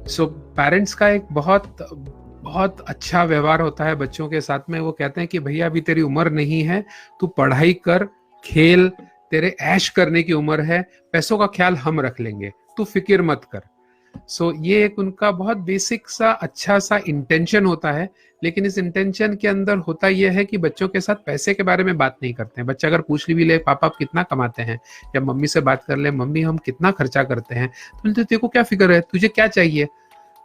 So parents का एक बहुत बहुत अच्छा व्यवहार होता है बच्चों के साथ में। वो कहते हैं कि भैया अभी तेरी उम्र नहीं है, तू पढ़ाई कर, खेल, तेरे ऐश करने की उम्र है, पैसों का ख्याल हम रख लेंगे, तू फिक्र मत कर। ये एक उनका बहुत बेसिक सा अच्छा सा इंटेंशन होता है। लेकिन इस इंटेंशन के अंदर होता यह है कि बच्चों के साथ पैसे के बारे में बात नहीं करते हैं। बच्चा अगर पूछ भी ले पापा आप कितना कमाते हैं, या मम्मी से बात कर ले मम्मी हम कितना खर्चा करते हैं, तो तेरे को क्या फिक्र है, तुझे क्या चाहिए,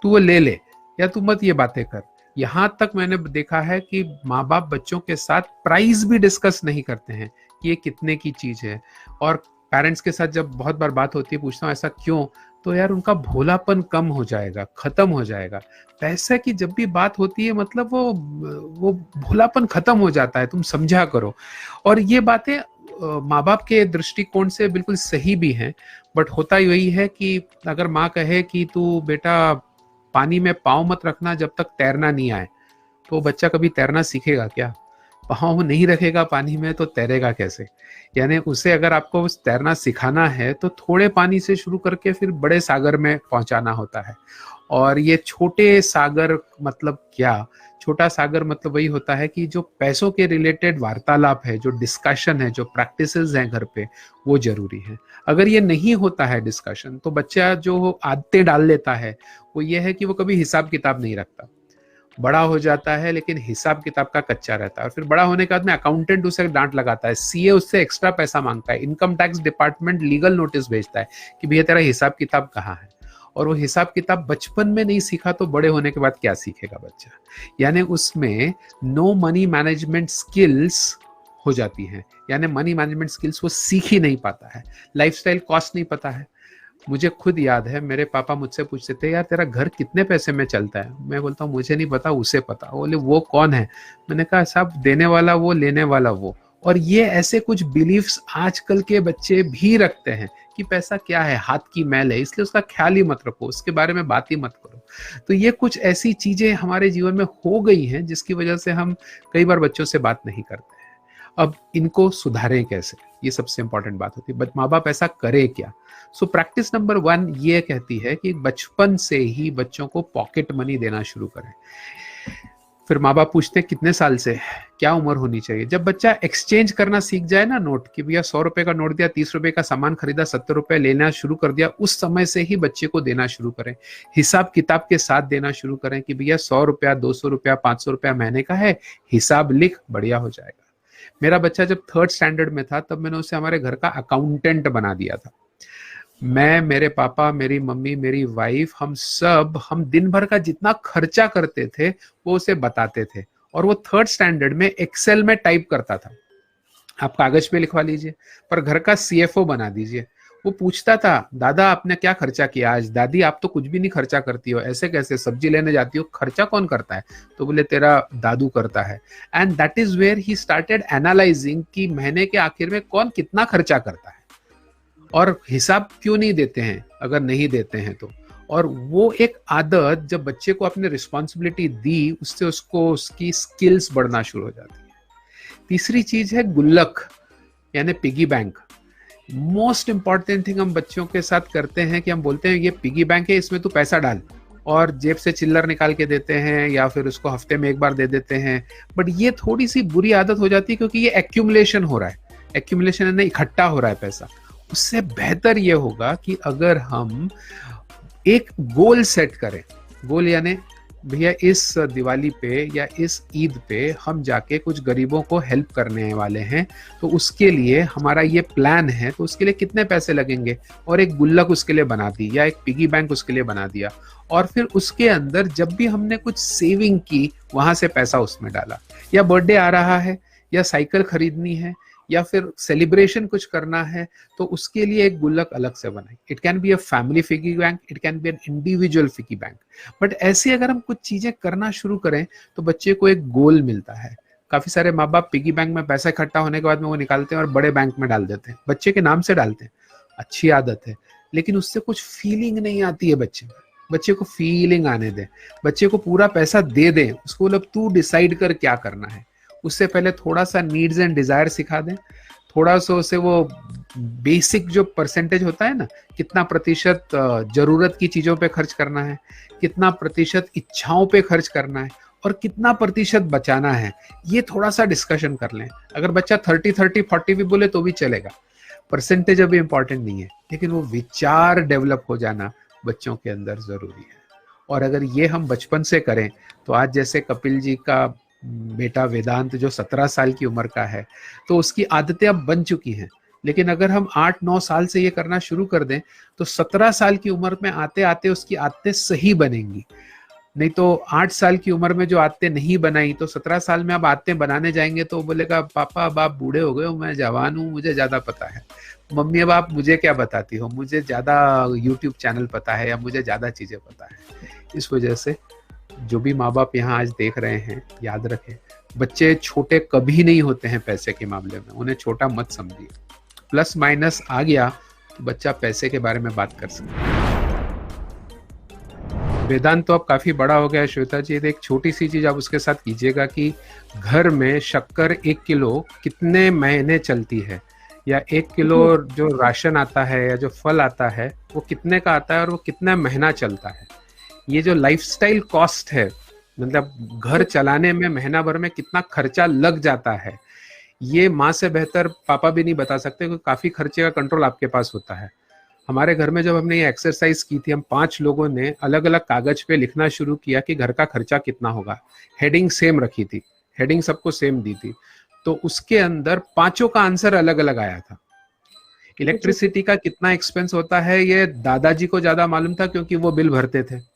तू वो ले ले, या तू मत ये बातें कर। यहां तक मैंने देखा है कि माँ बाप बच्चों के साथ प्राइस भी डिस्कस नहीं करते हैं कि ये कितने की चीज है। और पेरेंट्स के साथ जब बहुत बार बात होती है, पूछता हूँ ऐसा क्यों, तो यार उनका भोलापन कम हो जाएगा, खत्म हो जाएगा। पैसे की जब भी बात होती है मतलब वो भोलापन खत्म हो जाता है, तुम समझा करो। और ये बातें माँ बाप के दृष्टिकोण से बिल्कुल सही भी हैं। बट होता यही है कि अगर माँ कहे कि तू बेटा पानी में पाँव मत रखना जब तक तैरना नहीं आए, तो बच्चा कभी तैरना सीखेगा क्या? पाँव नहीं रखेगा पानी में तो तैरेगा कैसे? यानी उसे अगर आपको तैरना सिखाना है तो थोड़े पानी से शुरू करके फिर बड़े सागर में पहुंचाना होता है। और ये छोटे सागर मतलब क्या? छोटा सागर मतलब वही होता है कि जो पैसों के रिलेटेड वार्तालाप है, जो डिस्कशन है, जो प्रैक्टिसेस हैं घर पे, वो जरूरी है। अगर ये नहीं होता है डिस्कशन, तो बच्चा जो आदतें डाल लेता है वो ये है कि वो कभी हिसाब किताब नहीं रखता। बड़ा हो जाता है लेकिन हिसाब किताब का कच्चा रहता है, और फिर बड़ा होने के बाद में अकाउंटेंट उसे डांट लगाता है, सीए उससे एक्स्ट्रा पैसा मांगता है, income tax department legal notice भेजता है कि भैया तेरा हिसाब किताब कहाँ है। और वो हिसाब किताब बचपन में नहीं सीखा तो बड़े होने के बाद क्या सीखेगा बच्चा? यानी उसमें नो मनी मैनेजमेंट स्किल्स हो जाती हैं। यानी मनी मैनेजमेंट स्किल्स वो सीख ही नहीं पाता है, लाइफस्टाइल कॉस्ट नहीं पता है। मुझे खुद याद है, मेरे पापा मुझसे पूछते थे यार तेरा घर कितने पैसे में चलता है? मैं बोलता हूँ मुझे नहीं पता, उसे पता। बोले वो कौन है? मैंने कहा साहब देने वाला वो, लेने वाला वो। और ये ऐसे कुछ बिलीफ्स आजकल के बच्चे भी रखते हैं कि पैसा क्या है, हाथ की मैल है, इसलिए उसका ख्याल ही मत रखो, उसके बारे में बात ही मत करो। तो ये कुछ ऐसी चीजें हमारे जीवन में हो गई हैं जिसकी वजह से हम कई बार बच्चों से बात नहीं करते हैं। अब इनको सुधारें कैसे, ये सबसे इंपॉर्टेंट बात होती है। बट माँ बाप ऐसा करे क्या? प्रैक्टिस नंबर 1 ये कहती है कि बचपन से ही बच्चों को पॉकेट मनी देना शुरू करें। फिर माँ बाप पूछते हैं कितने साल से, क्या उम्र होनी चाहिए? जब बच्चा एक्सचेंज करना सीख जाए ना नोट, कि भैया 100 रुपए का नोट दिया, 30 रुपए का सामान खरीदा, 70 रुपए लेना शुरू कर दिया, उस समय से ही बच्चे को देना शुरू करें। हिसाब किताब के साथ देना शुरू करें कि भैया 100 रुपया, 200 रुपया, 500 रुपया महीने का है, हिसाब लिख, बढ़िया हो जाएगा। मेरा बच्चा जब 3rd स्टैंडर्ड में था तब मैंने उसे हमारे घर का अकाउंटेंट बना दिया था। मैं, मेरे पापा, मेरी मम्मी, मेरी वाइफ, हम दिन भर का जितना खर्चा करते थे वो उसे बताते थे। और वो 3rd स्टैंडर्ड में एक्सेल में टाइप करता था। आप कागज पे लिखवा लीजिए, पर घर का सीएफओ बना दीजिए। वो पूछता था दादा आपने क्या खर्चा किया आज? दादी आप तो कुछ भी नहीं खर्चा करती हो, ऐसे कैसे? सब्जी लेने जाती हो, खर्चा कौन करता है? तो बोले तेरा दादू करता है। And that is where he started analysing कि महीने के आखिर में कौन कितना खर्चा करता है, और हिसाब क्यों नहीं देते हैं अगर नहीं देते हैं तो। और वो एक आदत जब बच्चे को अपने रिस्पॉन्सिबिलिटी दी, उससे उसको उसकी स्किल्स बढ़ना शुरू हो जाती है। तीसरी चीज है गुल्लक, यानी piggy bank. Most important thing हम बच्चों के साथ करते हैं कि हम बोलते हैं ये पिगी बैंक है, इसमें तू पैसा डाल, और जेब से चिल्लर निकाल के देते हैं या फिर उसको हफ्ते में एक बार दे देते हैं। बट ये थोड़ी सी बुरी आदत हो जाती है क्योंकि ये एक्यूमुलेशन हो रहा है, एक्यूमुलेशन यानी इकट्ठा हो रहा है पैसा। उससे बेहतर ये होगा कि अगर हम एक गोल सेट करें। गोल यानी भैया इस दिवाली पे या इस ईद पे हम जाके कुछ गरीबों को हेल्प करने वाले हैं, तो उसके लिए हमारा ये प्लान है, तो उसके लिए कितने पैसे लगेंगे, और एक गुल्लक उसके लिए बना दी या एक पिगी बैंक उसके लिए बना दिया। और फिर उसके अंदर जब भी हमने कुछ सेविंग की वहां से पैसा उसमें डाला। या बर्थडे आ रहा है, या साइकिल खरीदनी है, या फिर सेलिब्रेशन कुछ करना है, तो उसके लिए एक गुल्लक अलग से बनाए। It can be a family piggy bank, it can be an individual piggy bank. But ऐसे अगर हम कुछ चीजें करना शुरू करें तो बच्चे को एक गोल मिलता है। काफी सारे माँ बाप पिगी बैंक में पैसा इकट्ठा होने के बाद में वो निकालते हैं और बड़े बैंक में डाल देते हैं, बच्चे के नाम से डालते हैं। अच्छी आदत है, लेकिन उससे कुछ फीलिंग नहीं आती है बच्चे में। बच्चे को फीलिंग आने दें, बच्चे को पूरा पैसा दे दें, उसको मतलब तू डिसाइड कर क्या करना है। उससे पहले थोड़ा सा नीड्स एंड डिजायर सिखा दें, थोड़ा सा उसे वो बेसिक जो परसेंटेज होता है ना, कितना प्रतिशत जरूरत की चीजों पे खर्च करना है, कितना प्रतिशत इच्छाओं पे खर्च करना है, और कितना प्रतिशत बचाना है, ये थोड़ा सा डिस्कशन कर लें। अगर बच्चा 30-30-40 भी बोले तो भी चलेगा, परसेंटेज अभी इंपॉर्टेंट नहीं है, लेकिन वो विचार डेवलप हो जाना बच्चों के अंदर जरूरी है। और अगर ये हम बचपन से करें तो आज जैसे कपिल जी का बेटा वेदांत जो 17 साल की उम्र का है, तो उसकी आदतें अब बन चुकी हैं। लेकिन अगर हम 8-9 साल से ये करना शुरू कर दें तो 17 साल की उम्र में आते आते उसकी आदतें सही बनेंगी। नहीं तो 8 साल की उम्र में जो आदतें नहीं बनाई तो 17 साल में अब आदतें बनाने जाएंगे तो बोलेगा पापा अब आप बूढ़े हो गए हो, मैं जवान हूँ, मुझे ज्यादा पता है। मम्मी अब आप मुझे क्या बताती हो, मुझे ज्यादा यूट्यूब चैनल पता है या मुझे ज्यादा चीजें पता है। इस वजह से जो भी माँ बाप यहाँ आज देख रहे हैं, याद रखें, बच्चे छोटे कभी नहीं होते हैं पैसे के मामले में, उन्हें छोटा मत समझिए। प्लस माइनस आ गया तो बच्चा पैसे के बारे में बात कर सकता है। वेदांत तो अब काफी बड़ा हो गया है श्वेता जी, एक छोटी सी चीज आप उसके साथ कीजिएगा कि घर में शक्कर 1 किलो कितने महीने चलती है, या 1 किलो जो राशन आता है या जो फल आता है वो कितने का आता है और वो कितना महीना चलता है। ये जो लाइफस्टाइल कॉस्ट है, मतलब घर चलाने में महीना भर में कितना खर्चा लग जाता है, ये माँ से बेहतर पापा भी नहीं बता सकते, क्योंकि काफी खर्चे का कंट्रोल आपके पास होता है। हमारे घर में जब हमने ये एक्सरसाइज की थी, हम 5 लोगों ने अलग अलग कागज पे लिखना शुरू किया कि घर का खर्चा कितना होगा। हेडिंग सेम रखी थी, हेडिंग सबको सेम दी थी, तो उसके अंदर 5 का आंसर अलग अलग आया था। इलेक्ट्रिसिटी का कितना एक्सपेंस होता है ये दादाजी को ज्यादा मालूम था क्योंकि वो बिल भरते थे।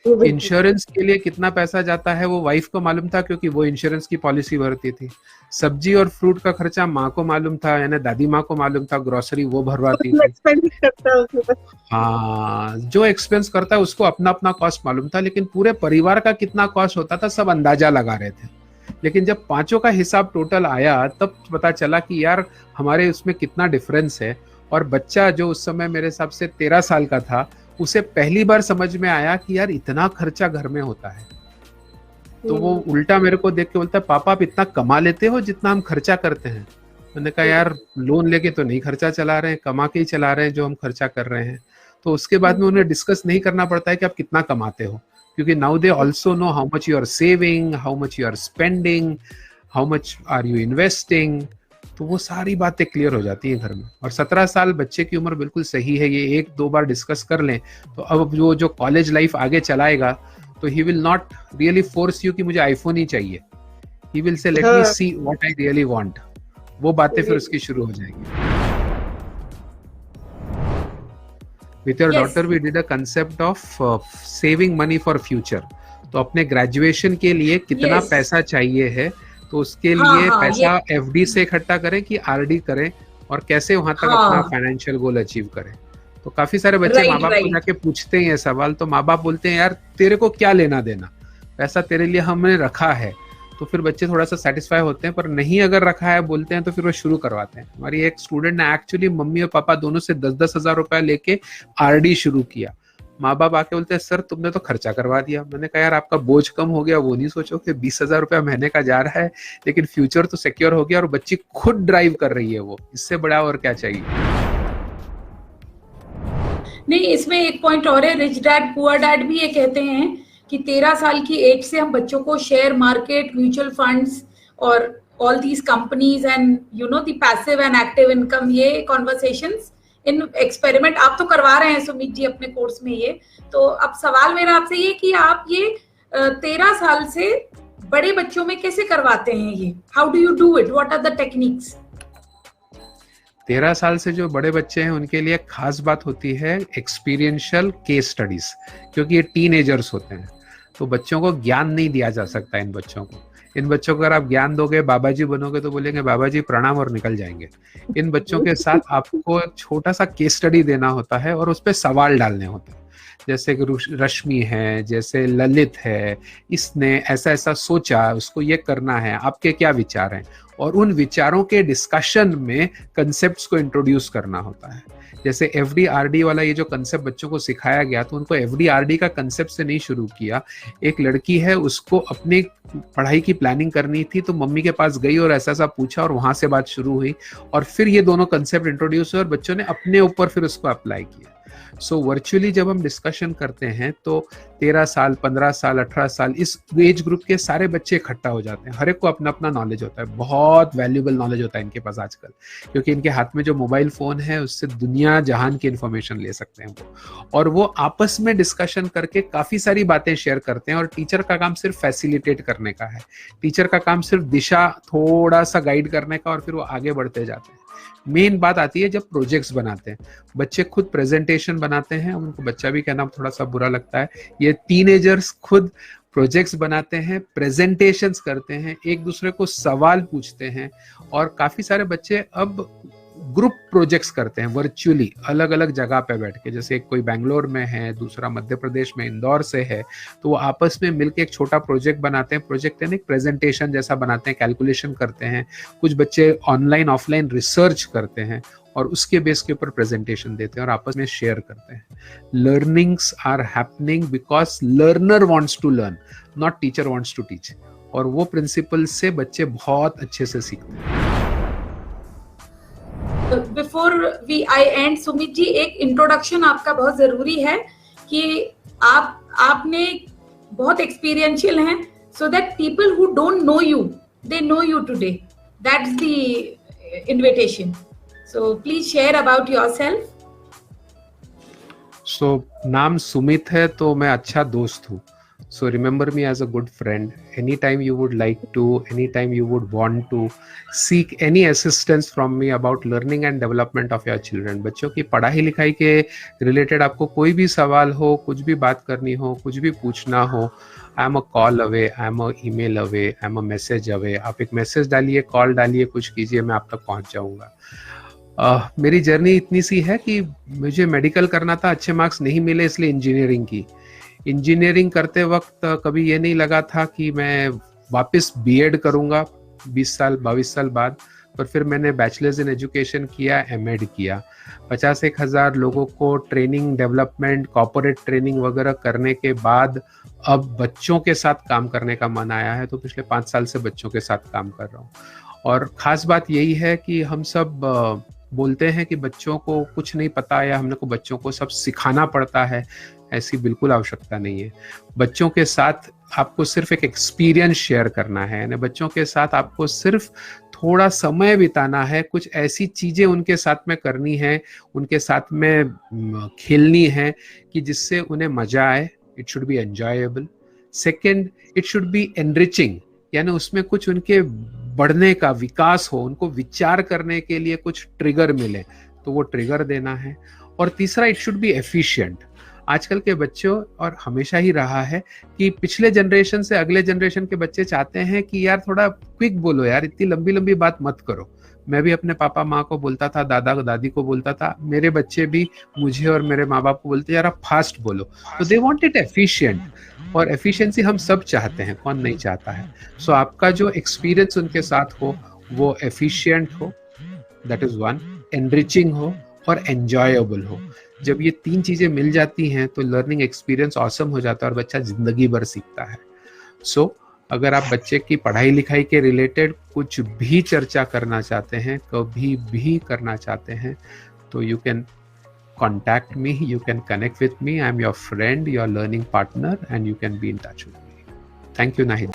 इंश्योरेंस के लिए कितना पैसा जाता है वो वाइफ को मालूम था क्योंकि वो इंश्योरेंस की पॉलिसी भरती थी। सब्जी और फ्रूट का खर्चा माँ को मालूम था, यानी दादी माँ को मालूम था, ग्रोसरी वो भरवाती थी। हाँ, जो एक्सपेंस करता है उसको अपना अपना कॉस्ट मालूम था, लेकिन पूरे परिवार का कितना कॉस्ट होता था सब अंदाजा लगा रहे थे। लेकिन जब 5 का हिसाब टोटल आया तब पता चला कि यार हमारे उसमें कितना डिफरेंस है। और बच्चा जो उस समय मेरे हिसाब से 13 साल का था, उसे पहली बार समझ में आया कि यार इतना खर्चा घर में होता है। तो वो उल्टा मेरे को देख के बोलता है पापा आप इतना कमा लेते हो जितना हम खर्चा करते हैं। मैंने कहा यार लोन लेके तो नहीं खर्चा चला रहे हैं, कमा के ही चला रहे हैं जो हम खर्चा कर रहे हैं। तो उसके बाद में उन्हें डिस्कस नहीं करना पड़ता है कि आप कितना कमाते हो, क्योंकि now they also know how much you are saving, how much you are spending, how much are you investing. तो वो सारी बातें क्लियर हो जाती हैं घर में। और 17 साल बच्चे की उम्र बिल्कुल सही है, ये 1-2 बार डिस्कस कर लें तो अब जो कॉलेज लाइफ आगे चलाएगा तो he will not really force you कि मुझे आईफोन ही चाहिए। He will say let me see what I really want. वो बातें फिर उसकी शुरू हो जाएंगी। With your daughter we did a concept of saving money for future। तो अपने ग्रेजुएशन के लिए कितना पैसा चाहिए है, तो उसके लिए पैसा एफडी से इकट्ठा करें कि आरडी करें, और कैसे वहां तक अपना फाइनेंशियल गोल अचीव करें। तो काफी सारे बच्चे माँ बाप को जाके पूछते हैं ये सवाल, तो माँ बाप बोलते हैं यार तेरे को क्या लेना देना, पैसा तेरे लिए हमने रखा है। तो फिर बच्चे थोड़ा सा सेटिस्फाई होते हैं, पर नहीं अगर रखा है बोलते हैं तो फिर वो शुरू करवाते हैं। हमारी एक स्टूडेंट ने एक्चुअली मम्मी और पापा दोनों से 10-10 हजार रुपया लेके आरडी शुरू किया। माँ बाप आके बोलते हैं सर तुमने तो खर्चा करवा दिया। मैंने कहा यार आपका बोझ कम हो गया, वो नहीं सोचो कि 20,000 रुपया महीने का जा रहा है, लेकिन फ्यूचर तो सिक्योर हो गया और बच्ची खुद ड्राइव कर रही है, वो इससे बड़ा और क्या चाहिए। नहीं, इसमें एक पॉइंट और है, रिच डैड पुअर डैड भी ये कहते हैं कि 13 साल की एज से हम बच्चों को शेयर मार्केट, म्यूचुअल फंड्स और all these companies and you know the passive and active income, ये कॉन्वर्सेशंस इन एक्सपेरिमेंट आप तो करवा रहे हैं सुमित जी अपने कोर्स में ये। तो अब सवाल मेरा आपसे ये कि आप ये 13 साल से बड़े बच्चों में कैसे करवाते हैं ये, how do you do it, what are the techniques? 13 साल से जो बड़े बच्चे हैं उनके लिए खास बात होती है एक्सपीरियंशियल केस स्टडीज, क्योंकि ये टीनेजर्स होते हैं। तो बच्चों को ज्ञान नहीं दिया जा सकता। इन बच्चों को अगर आप ज्ञान दोगे, बाबा जी बनोगे तो बोलेंगे बाबा जी प्रणाम और निकल जाएंगे। इन बच्चों के साथ आपको एक छोटा सा केस स्टडी देना होता है और उस पर सवाल डालने होते हैं। जैसे कि रश्मि है, जैसे ललित है, इसने ऐसा ऐसा सोचा, उसको ये करना है, आपके क्या विचार हैं, और उन विचारों के डिस्कशन में कंसेप्ट्स को इंट्रोड्यूस करना होता है। जैसे FD-RD वाला ये जो कंसेप्ट बच्चों को सिखाया गया, तो उनको FD-RD का कंसेप्ट से नहीं शुरू किया। एक लड़की है, उसको अपनी पढ़ाई की प्लानिंग करनी थी, तो मम्मी के पास गई और ऐसा ऐसा पूछा और वहां से बात शुरू हुई, और फिर ये दोनों कंसेप्ट इंट्रोड्यूस हुए और बच्चों ने अपने ऊपर फिर उसको अप्लाई किया। सो वर्चुअली जब हम डिस्कशन करते हैं तो 13 साल, 15 साल, 18 साल, इस एज ग्रुप के सारे बच्चे इकट्ठा हो जाते हैं। हर एक को अपना अपना नॉलेज होता है, बहुत वैल्यूएबल नॉलेज होता है इनके पास आजकल, क्योंकि इनके हाथ में जो मोबाइल फोन है उससे दुनिया जहान की इंफॉर्मेशन ले सकते हैं वो, और वो आपस में डिस्कशन करके काफी सारी बातें शेयर करते हैं। और टीचर का काम सिर्फ फैसिलिटेट करने का है, टीचर का काम सिर्फ दिशा थोड़ा सा गाइड करने का, और फिर वो आगे बढ़ते जाते हैं। मेन बात आती है जब प्रोजेक्ट्स बनाते हैं, बच्चे खुद प्रेजेंटेशन बनाते हैं, उनको बच्चा भी कहना थोड़ा सा बुरा लगता है, ये टीनेजर्स खुद प्रोजेक्ट्स बनाते हैं, प्रेजेंटेशंस करते हैं, एक दूसरे को सवाल पूछते हैं, और काफी सारे बच्चे अब ग्रुप प्रोजेक्ट्स करते हैं वर्चुअली अलग अलग जगह पे बैठ के। जैसे कोई बैंगलोर में है, दूसरा मध्य प्रदेश में इंदौर से है, तो वो आपस में मिलकर एक छोटा प्रोजेक्ट बनाते हैं। प्रोजेक्ट यानी एक प्रेजेंटेशन जैसा बनाते हैं, कैलकुलेशन करते हैं, कुछ बच्चे ऑनलाइन ऑफलाइन रिसर्च करते हैं और उसके बेस के ऊपर प्रेजेंटेशन देते हैं और आपस में शेयर करते हैं। Learnings are happening because learner wants to learn, not teacher wants to teach, और वो प्रिंसिपल से बच्चे बहुत अच्छे से सीखते हैं। Before we I end, Sumit ji, एक इंट्रोडक्शन आपका बहुत जरूरी है कि आपने बहुत एक्सपीरियंशियल हैं, so that people who don't know you, they know you today. That's the invitation, so please share about yourself. So नाम सुमित है तो मैं अच्छा दोस्त हूँ। So remember me as a good friend. Anytime you would like to, anytime you would want to seek any assistance from me about learning and development of your children. बच्चों की पढ़ाई लिखाई के रिलेटेड आपको कोई भी सवाल हो, कुछ भी बात करनी हो, कुछ भी पूछना हो, I am a call away, I am a email away, I am a message away. आप एक मैसेज डालिए, कॉल डालिए, कुछ कीजिए, मैं आप तक पहुंच जाऊंगा। मेरी जर्नी इतनी सी है कि मुझे मेडिकल करना था, अच्छे मार्क्स नहीं मिले, इसलिए इंजीनियरिंग की। इंजीनियरिंग करते वक्त कभी ये नहीं लगा था कि मैं वापस बीएड करूंगा 20 साल 22 साल बाद, पर फिर मैंने बैचलर्स इन एजुकेशन किया, एमएड किया। 50-1,000 लोगों को ट्रेनिंग, डेवलपमेंट, कॉर्पोरेट ट्रेनिंग वगैरह करने के बाद अब बच्चों के साथ काम करने का मन आया है, तो पिछले 5 साल से बच्चों के साथ काम कर रहा हूँ। और ख़ास बात यही है कि हम सब बोलते हैं कि बच्चों को कुछ नहीं पता या हमने को बच्चों को सब सिखाना पड़ता है, ऐसी बिल्कुल आवश्यकता नहीं है। बच्चों के साथ आपको सिर्फ एक एक्सपीरियंस शेयर करना है, यानी बच्चों के साथ आपको सिर्फ थोड़ा समय बिताना है, कुछ ऐसी चीजें उनके साथ में करनी है, उनके साथ में खेलनी है कि जिससे उन्हें मजा आए। It should be enjoyable. Second, it should be enriching, यानी उसमें कुछ उनके बढ़ने का, विकास हो, उनको विचार करने के लिए कुछ ट्रिगर मिले, तो वो ट्रिगर देना है। और तीसरा, इट शुड बी एफिशिएंट। आजकल के बच्चों, और हमेशा ही रहा है कि पिछले जनरेशन से अगले जनरेशन के बच्चे चाहते हैं कि यार थोड़ा क्विक बोलो यार, इतनी लंबी लंबी बात मत करो। मैं भी अपने पापा माँ को बोलता था, दादा दादी को बोलता था, मेरे बच्चे भी मुझे और मेरे माँ बाप को बोलते यार आप फास्ट बोलो। तो दे वांट इट एफिशिएंट, और एफिशिएंसी हम सब चाहते हैं, कौन नहीं चाहता है। सो आपका जो एक्सपीरियंस उनके साथ हो वो एफिशिएंट हो, दैट इज वन, एनरिचिंग हो और एंजॉयबल हो। जब ये 3 चीजें मिल जाती हैं तो लर्निंग एक्सपीरियंस ऑसम हो जाता है और बच्चा जिंदगी भर सीखता है। सो अगर आप बच्चे की पढ़ाई लिखाई के रिलेटेड कुछ भी चर्चा करना चाहते हैं, कभी भी करना चाहते हैं, तो you can contact me, you can connect with me. I'm your friend, your learning partner, and you can be in touch with me. Thank you, Nahid.